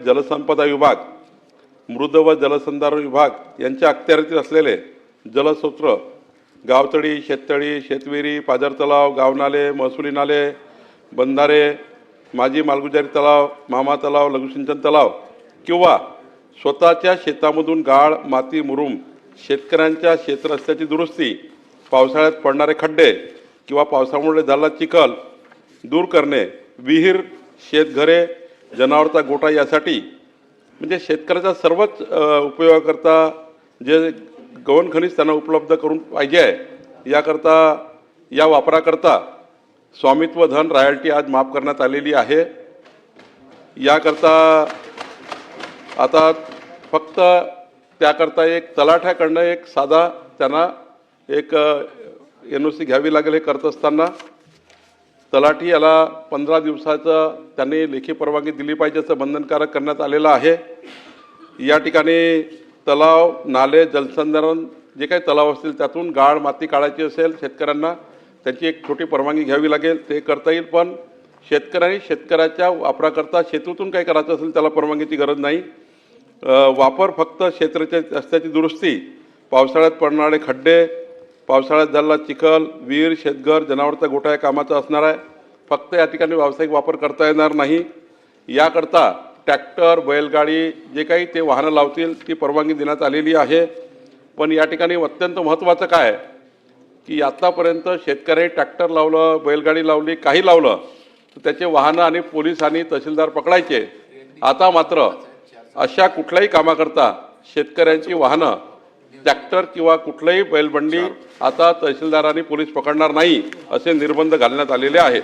जलसंपदा विभाग, मृद व जलसंधारण विभाग यांच्या अखत्यारीतील असलेले जलस्रोत, गावतळी, शेततळी, शेतविहिरी, पाझर तलाव, गावनाले, महसुली नाले, बंधारे, माजी मालगुजारी तलाव, मामा तलाव, लघुसिंचन तलाव किंवा स्वतःच्या शेतामधून गाळ, माती, मुरुम, शेतकऱ्यांच्या शेतरस्त्याची दुरुस्ती, पावसाळ्यात पडणारे खड्डे किंवा पावसामुळे झालेला चिखल दूर करणे, विहीर, शेतघरे, जनावरांचा गोठा यासाठी म्हणजे शेतकऱ्याचा सर्वच उपयोगाकरता जे गौण खनिज त्यांना उपलब्ध करून पाहिजे आहे याकरता या वापराकरता स्वामित्व धन रॉयल्टी आज माफ करण्यात आलेली आहे। याकरता आता फक्त त्याकरता एक तलाठ्याकडनं एक साधा त्यांना एक NOC घ्यावी लागेल। हे करत असताना तलाठी याला 15 दिवसाचं त्यांनी लेखी परवानगी दिली पाहिजे असं बंधनकारक करण्यात आलेलं आहे। या ठिकाणी तलाव, नाले, जलसंधारण जे काही तलाव असतील त्यातून गाळ, माती काढायची असेल शेतकऱ्यांना त्यांची एक छोटी परवानगी घ्यावी लागेल, ते करता येईल। पण शेतकऱ्यांनी शेतकऱ्याच्या वापराकरता शेतीतून काही करायचं असेल त्याला परवानगीची गरज नाही। वापर फक्त क्षेत्राच्या रस्त्याची दुरुस्ती, पावसाळ्यात पडणारे खड्डे, पावसाळ्यात झालेला चिखल, विहीर, शेतघर, जनावरांचा गोठा या कामाचा असणार आहे। फक्त या ठिकाणी व्यावसायिक वापर करता येणार नाही। याकरता ट्रॅक्टर, बैलगाडी जे काही ते वाहनं लावतील ती परवानगी देण्यात आलेली आहे। पण या ठिकाणी अत्यंत महत्त्वाचं काय की आतापर्यंत शेतकरी ट्रॅक्टर लावलं, बैलगाडी लावली, काही लावलं तर त्याचे वाहनं आणि पोलीस आणि तहसीलदार पकडायचे। आता मात्र अशा कुठल्याही कामाकरता शेतकऱ्यांची वाहनं, ट्रॅक्टर किंवा कुठलीही बैलबंडी आता तहसीलदार आणि पोलीस पकडणार नाही असे निर्बंध घालण्यात आलेले आहेत।